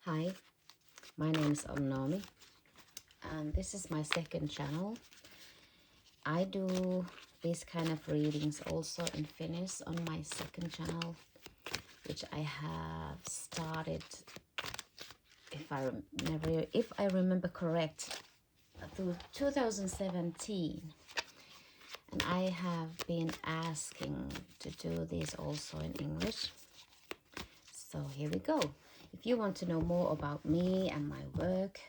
Hi, my name is Noomi, and this is my second channel. I do these kind of readings also in Finnish on my second channel, which I have started, if I remember correct, through 2017. And I have been asking to do this also in English. So here we go. If you want to know more about me and my work,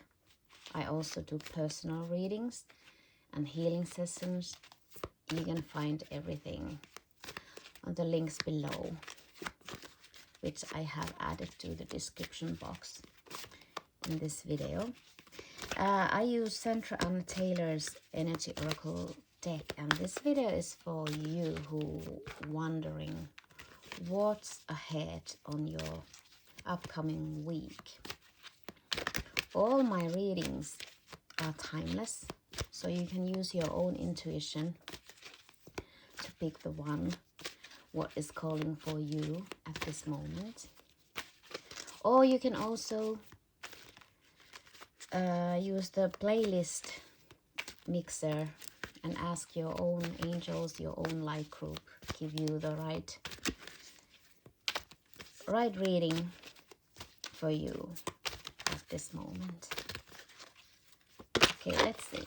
I also do personal readings and healing sessions. You can find everything on the links below, which I have added to the description box in this video. I use Sandra Taylor's Energy Oracle deck, and this video is for you who wondering what's ahead on your upcoming week. All my readings are timeless, so you can use your own intuition to pick the one what is calling for you at this moment. Or you can also use the playlist mixer and ask your own angels, your own light group, give you the right reading for you at this moment. Okay, let's see.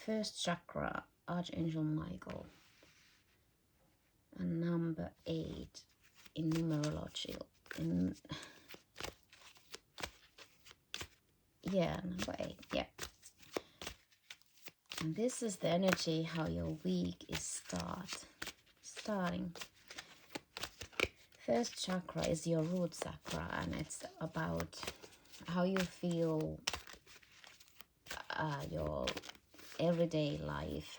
First chakra, Archangel Michael, and number 8 in numerology. Number 8, yeah. And this is the energy how your week is starting. First chakra is your root chakra, and it's about how you feel your everyday life.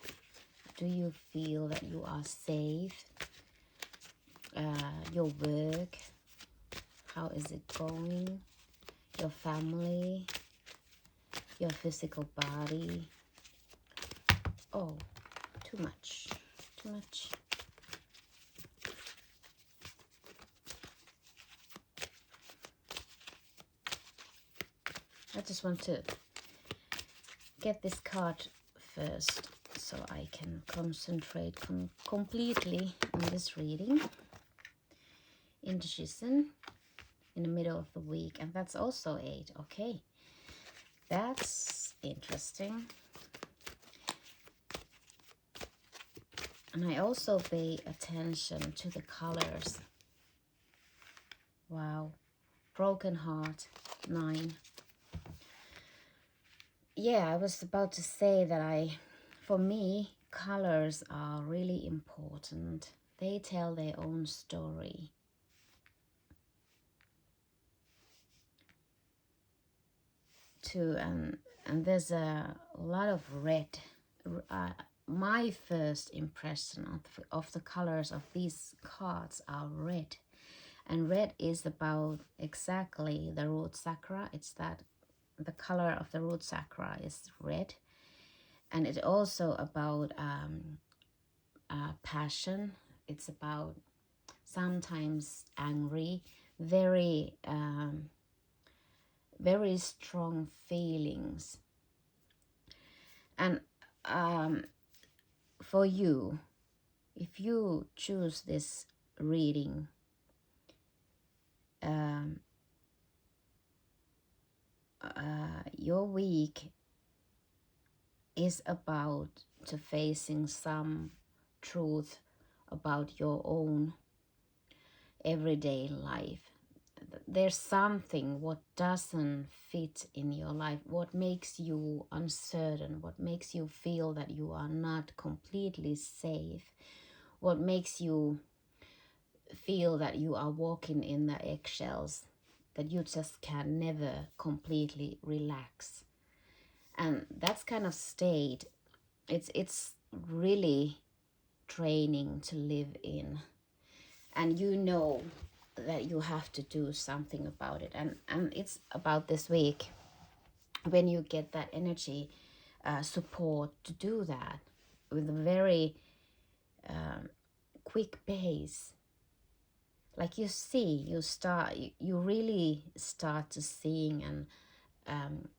Do you feel that you are safe? Your work, how is it going? Your family, your physical body. Oh, too much. I just want to get this card first so I can concentrate completely on this reading. Indecision in the middle of the week, and that's also 8. Okay, that's interesting. And I also pay attention to the colors. Wow, broken heart, 9. Yeah, I was about to say that for me, colors are really important. They tell their own story. And there's a lot of red. My first impression of the colors of these cards are red. And red is about exactly the root chakra. It's that the color of the root chakra is red. And it's also about passion. It's about sometimes angry, very strong feelings. And for you, if you choose this reading, your week is about to facing some truth about your own everyday life. There's something what doesn't fit in your life, what makes you uncertain, what makes you feel that you are not completely safe, what makes you feel that you are walking in the eggshells, that you just can never completely relax. And that's kind of state, it's really draining to live in. And you know that you have to do something about it. And it's about this week when you get that energy support to do that with a very quick pace. like you see, you really start to seeing and um,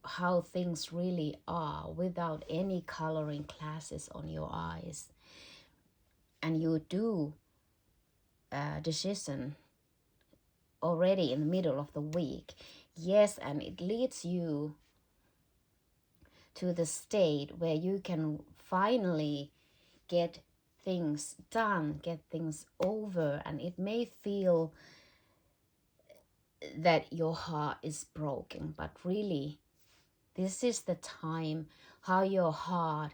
how things really are without any coloring classes on your eyes. And you do a decision already in the middle of the week. Yes, and it leads you to the state where you can finally get things done, get things over, and it may feel that your heart is broken, but really, this is the time how your heart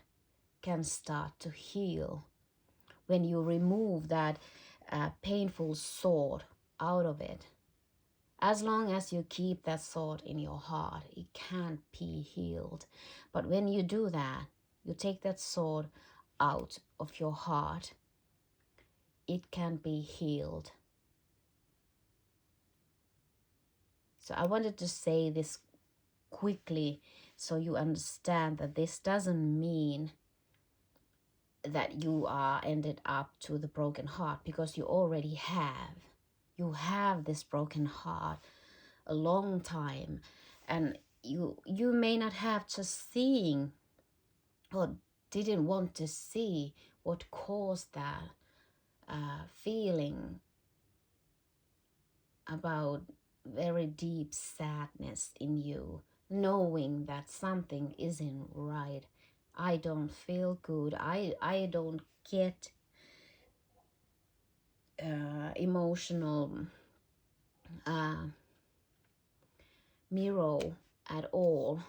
can start to heal when you remove that painful thought out of it. As long as you keep that thought in your heart, it can't be healed. But when you do that, you take that thought out of your heart, it can be healed. So I wanted to say this quickly so you understand that this doesn't mean that you are ended up to the broken heart, because you already have. You have this broken heart a long time, and you may not have just seeing or didn't want to see what caused that feeling about very deep sadness in you, knowing that something isn't right. I don't feel good. I don't get emotional mirror at all.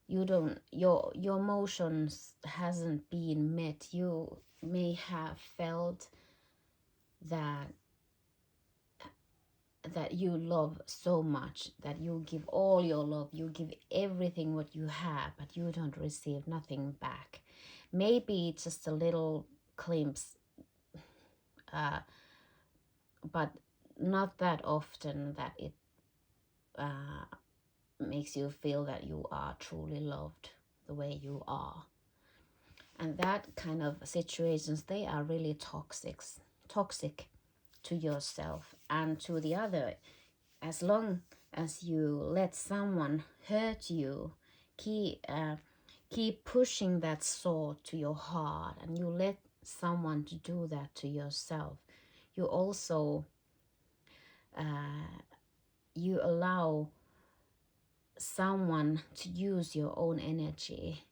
You don't, your emotions hasn't been met. You may have felt that you love so much, that you give all your love, you give everything what you have, but you don't receive nothing back. Maybe it's just a little glimpse, but not that often that it makes you feel that you are truly loved the way you are. And that kind of situations, they are really toxic to yourself and to the other. As long as you let someone hurt you, keep pushing that thought to your heart, and you let someone to do that to yourself, you also you allow someone to use your own energy,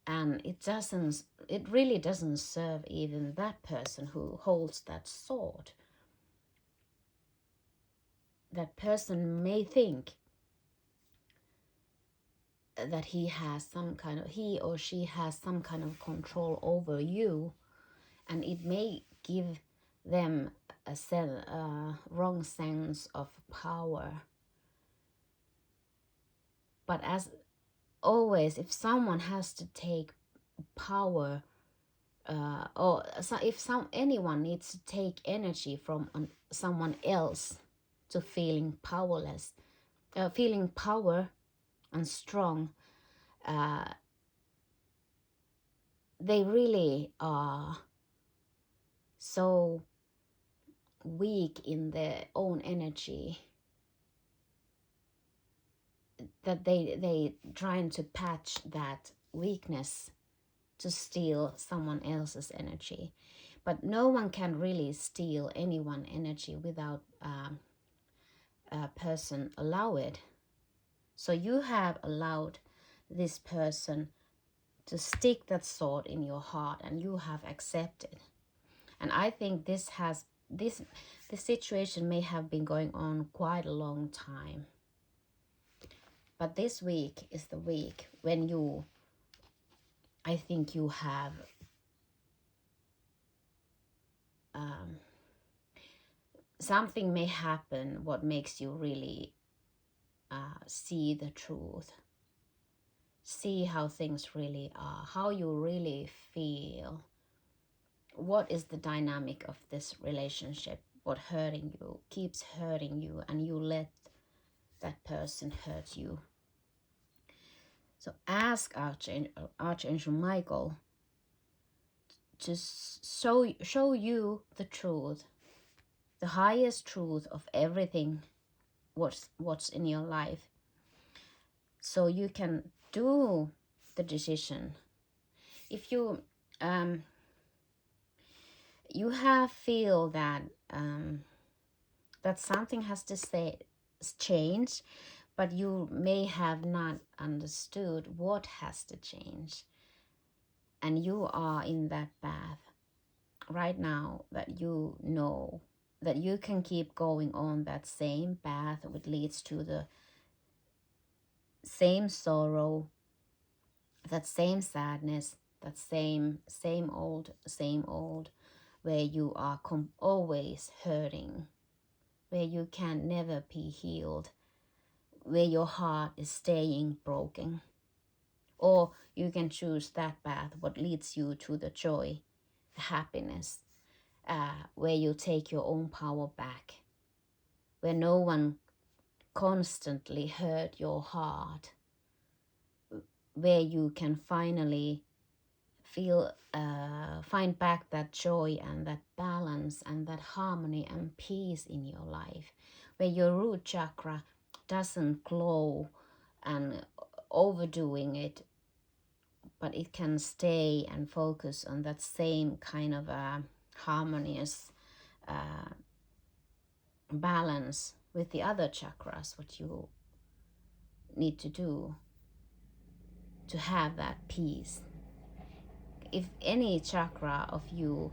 and it really doesn't serve even that person who holds that thought. That person may think that he or she has some kind of control over you, and it may give them a wrong sense of power. But as always, if someone has to take power, or if anyone needs to take energy from someone else to feeling powerless, feeling power and strong, they really are so weak in their own energy that they trying to patch that weakness to steal someone else's energy. But no one can really steal anyone energy without a person allow it. So you have allowed this person to stick that thought in your heart, and you have accepted. And I think this situation may have been going on quite a long time. But this week is the week when I think you have something may happen what makes you really see the truth, see how things really are, how you really feel, what is the dynamic of this relationship, what keeps hurting you, and you let that person hurt you. So ask Archangel Michael to show you the truth, the highest truth of everything what's in your life, so you can do the decision. If you you have feel that that something has to change, but you may have not understood what has to change, and you are in that path right now, that you know that you can keep going on that same path, which leads to the same sorrow, that same sadness, that same old, where you are always hurting, where you can never be healed, where your heart is staying broken. Or you can choose that path, what leads you to the joy, the happiness, where you take your own power back, where no one constantly hurt your heart, where you can finally find back that joy and that balance and that harmony and peace in your life, where your root chakra doesn't glow and overdoing it, but it can stay and focus on that same kind of harmonious balance with the other chakras, what you need to do to have that peace. If any chakra of you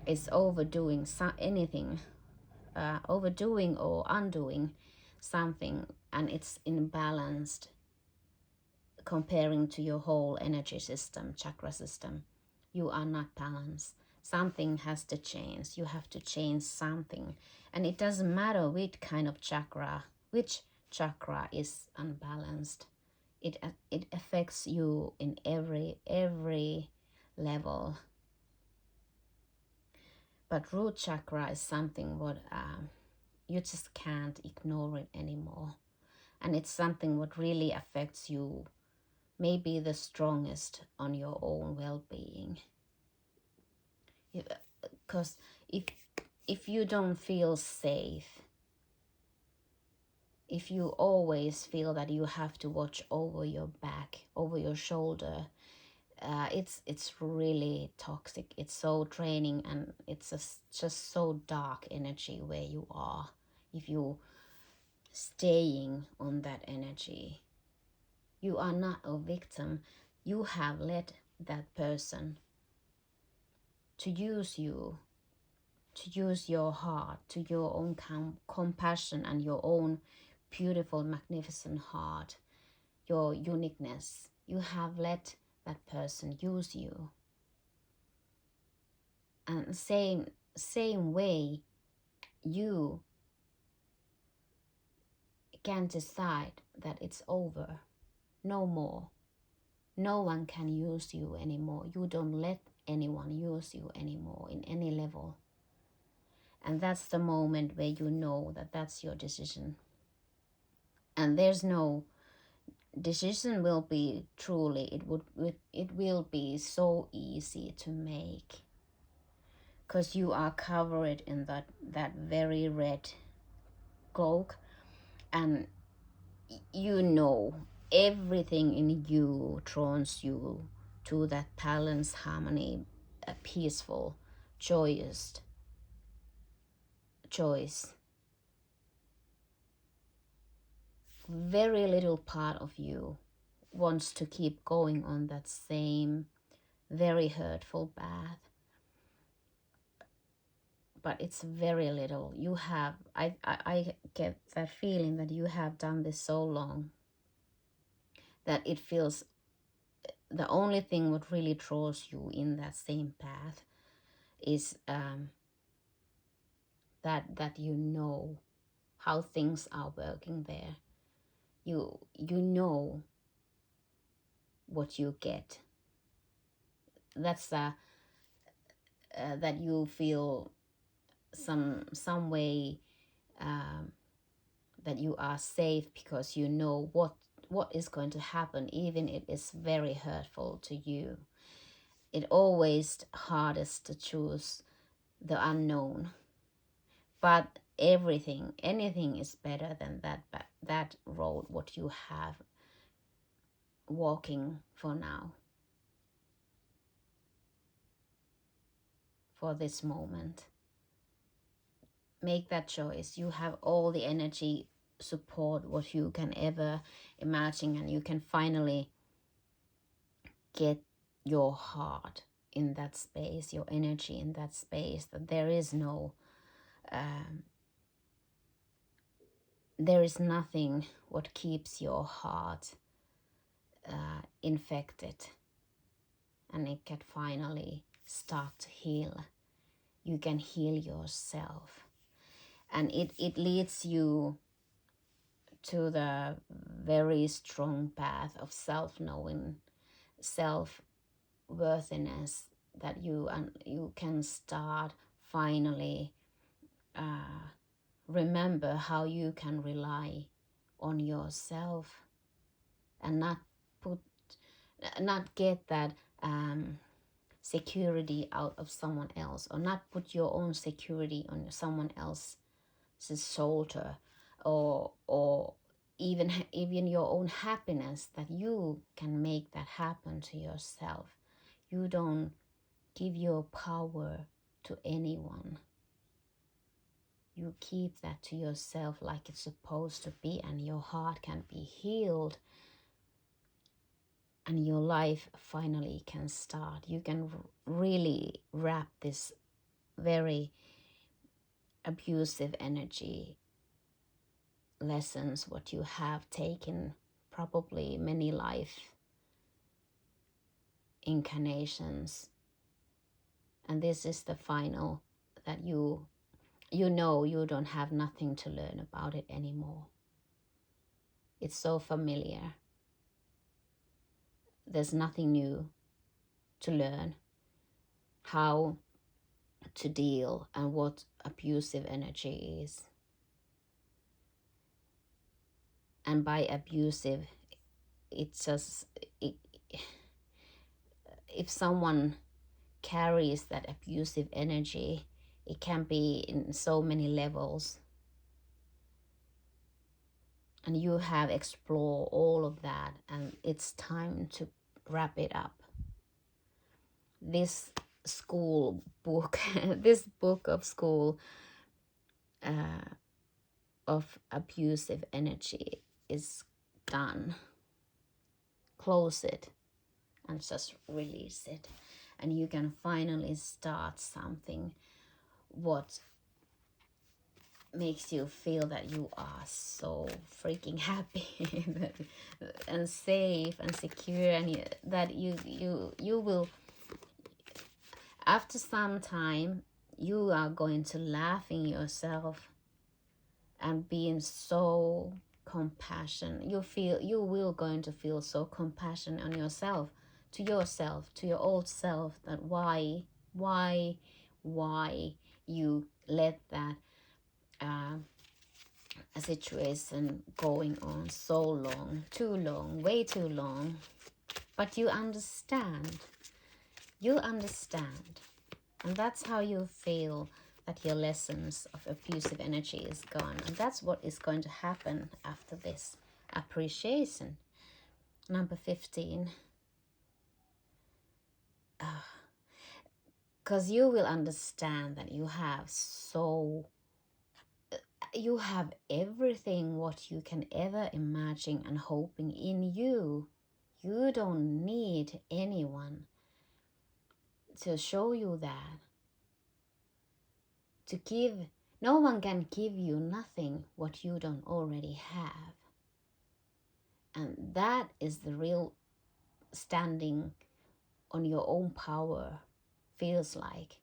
is overdoing anything, overdoing or undoing something, and it's imbalanced comparing to your whole energy system, chakra system, you are not balanced. Something has to change. You have to change something, and it doesn't matter which kind of chakra, which chakra is unbalanced. It affects you in every level. But root chakra is something what you just can't ignore it anymore, and it's something what really affects you, maybe the strongest on your own well-being. Because if you don't feel safe, if you always feel that you have to watch over your back, over your shoulder, it's really toxic. It's so draining, and it's just so dark energy where you are. If you staying on that energy, you are not a victim. You have let that person to use you, to use your heart, to your own compassion and your own beautiful, magnificent heart, your uniqueness. You have let that person use you. And same way, you can decide that it's over, no more. No one can use you anymore. You don't let anyone use you anymore in any level. And that's the moment where you know that that's your decision. And there's no decision will be truly, it will be so easy to make, because you are covered in that very red cloak, and you know everything in you draws you to that balance, harmony, a peaceful, joyous choice. Very little part of you wants to keep going on that same very hurtful path, but it's very little. You have, I get that feeling that you have done this so long that it feels the only thing what really draws you in that same path is that you know how things are working there. You know what you get. That's that you feel some way that you are safe, because you know what is going to happen, even if it's very hurtful to you. it always hardest to choose the unknown. But anything is better than that road what you have walking for now, for this moment. Make that choice. You have all the energy, support what you can ever imagine, and you can finally get your heart in that space, your energy in that space, that there is nothing what keeps your heart infected, and it can finally start to heal. You can heal yourself, and it leads you to the very strong path of self-knowing, self-worthiness, that you can start finally remember how you can rely on yourself and not get that security out of someone else, or not put your own security on someone else's shoulder, or even your own happiness, that you can make that happen to yourself. You don't give your power to anyone. You keep that to yourself like it's supposed to be, and your heart can be healed, and your life finally can start. You can really wrap this very abusive energy lessons what you have taken probably many life incarnations, and this is the final, that you know you don't have nothing to learn about it anymore. It's so familiar. There's nothing new to learn, how to deal and what abusive energy is. And by abusive, it's just if someone carries that abusive energy, it can be in so many levels, and you have explored all of that, and it's time to wrap it up. This school book this book of school of abusive energy is done. Close it and just release it, and you can finally start something what makes you feel that you are so freaking happy and safe and secure, and that you will, after some time, you are going to laughing yourself and being so compassion. You will going to feel so compassion on yourself, to your old self, that why you let that a situation going on so long, too long, way too long. But you understand, and that's how you feel that your lessons of abusive energy is gone. And that's what is going to happen after this appreciation. Number 15. Because you will understand that you have everything what you can ever imagine and hoping in you. You don't need anyone to show you that. No one can give you nothing what you don't already have. And that is the real standing on your own power feels like.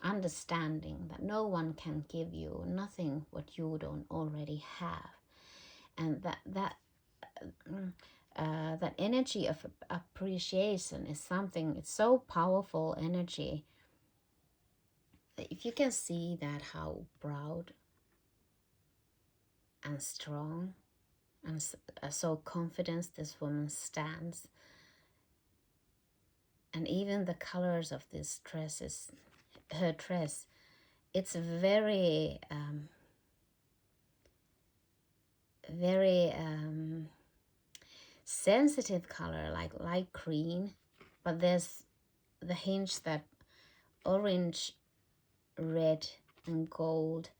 Understanding that no one can give you nothing what you don't already have. And that energy of appreciation is something, it's so powerful energy. If you can see that, how proud and strong and so confident this woman stands, And even the colors of this dress is her dress. It's very very sensitive color, like light green, but there's the hinge that orange, red, and gold,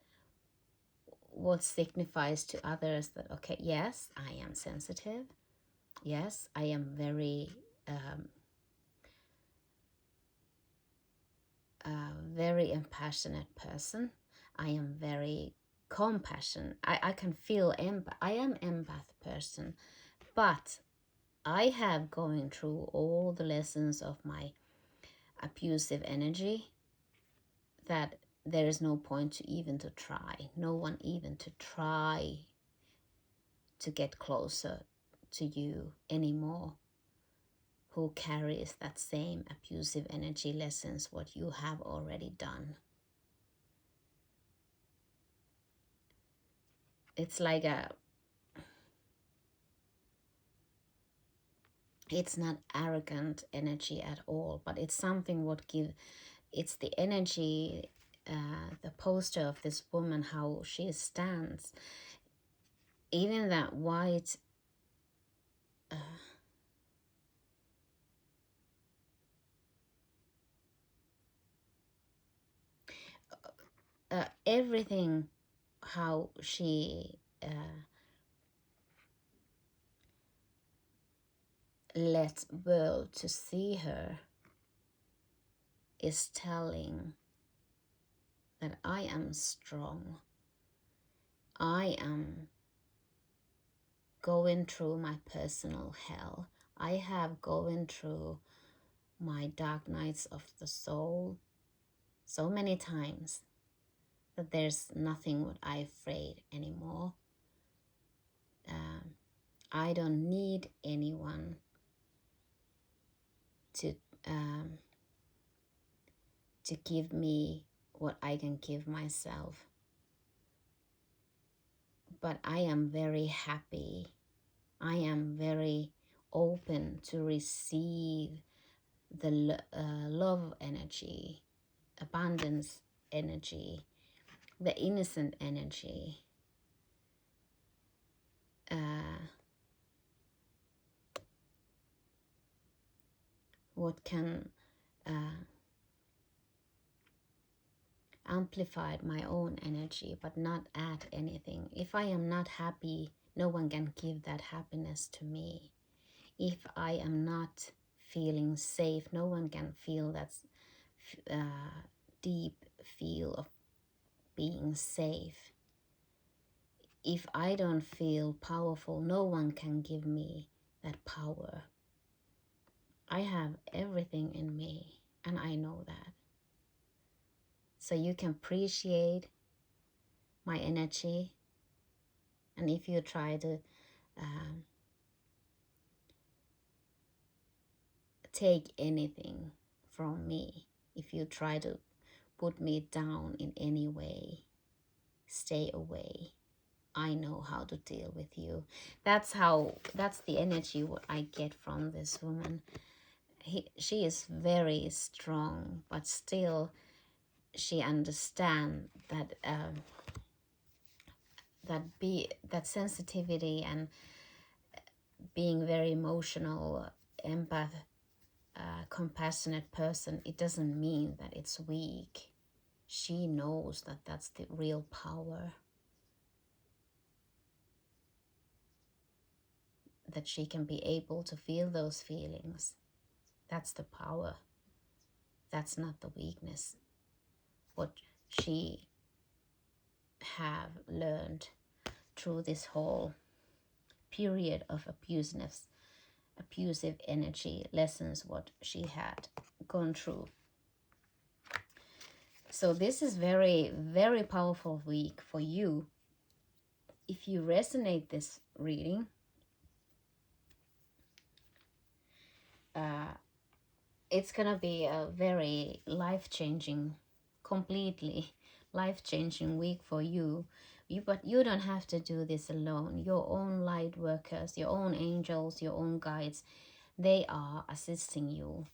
what signifies to others that, okay, yes, I am sensitive. Yes, I am very very impassionate person. I am very compassionate. I can feel I am empath person, but I have going through all the lessons of my abusive energy that there is no point to even to try. No one even to try to get closer to you anymore, who carries that same abusive energy lessons what you have already done. It's like it's not arrogant energy at all, but it's something what it's the energy, the poster of this woman, how she stands, even that white everything, how she let world to see her is telling that I am strong. I am going through my personal hell. I have going through my dark nights of the soul so many times that there's nothing what I'm afraid anymore. I don't need anyone to give me what I can give myself. But I am very happy. I am very open to receive the love energy, abundance energy, the innocent energy. What can amplify my own energy, but not add anything. If I am not happy, no one can give that happiness to me. If I am not feeling safe, no one can feel that deep feel of being safe. If I don't feel powerful, no one can give me that power. I have everything in me, and I know that. So you can appreciate my energy, and if you try to take anything from me, if you try to put me down in any way, stay away. I know how to deal with you. That's the energy what I get from this woman. She is very strong, but still she understands that that sensitivity and being very emotional, empath, compassionate person, it doesn't mean that it's weak. She knows that that's the real power. That she can be able to feel those feelings. That's the power. That's not the weakness. What she have learned through this whole period of abusive energy lessons, what she had gone through. So this is very, very powerful week for you. If you resonate this reading, it's gonna be a very life-changing, completely life-changing week for you. But you don't have to do this alone. Your own light workers, your own angels, your own guides, they are assisting you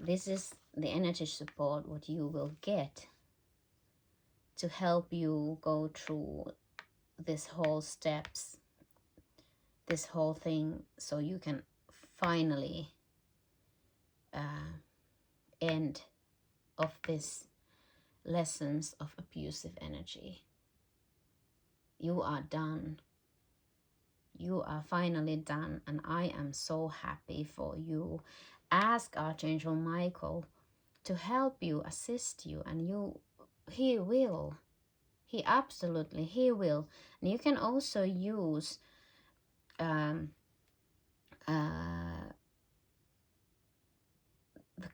this is the energy support what you will get to help you go through this whole steps, this whole thing, so you can finally end of this lessons of abusive energy. You are done. You are finally done, and I am so happy for you. Ask Archangel Michael to help you, assist you, and he will. He absolutely, he will. And you can also use the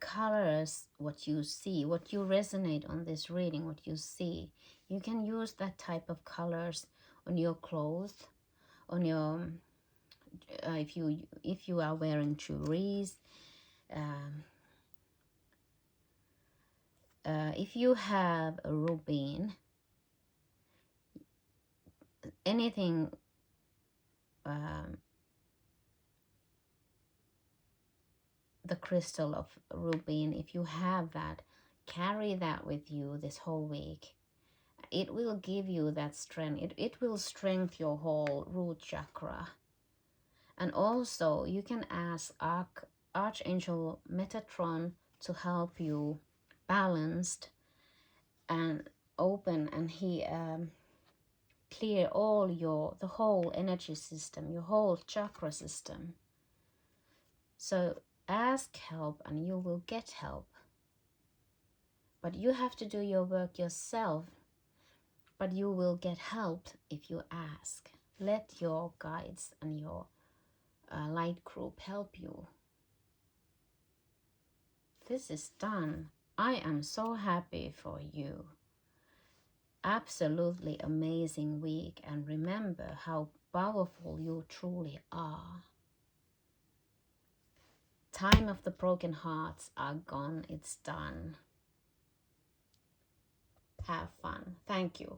colors, what you see, what you resonate on this reading, what you see. You can use that type of colors on your clothes, on your if you are wearing jewelries, if you have a rubin, anything the crystal of rubin, if you have that, carry that with you this whole week. It will give you that strength. It will strengthen your whole root chakra. And also you can ask Archangel Metatron to help you balanced and open, and he clear all the whole energy system, your whole chakra system. So ask help and you will get help. But you have to do your work yourself. But you will get help if you ask. Let your guides and your light group help you. This is done. I am so happy for you. Absolutely amazing week, and remember how powerful you truly are. Time of the broken hearts are gone. It's done. Have fun. Thank you.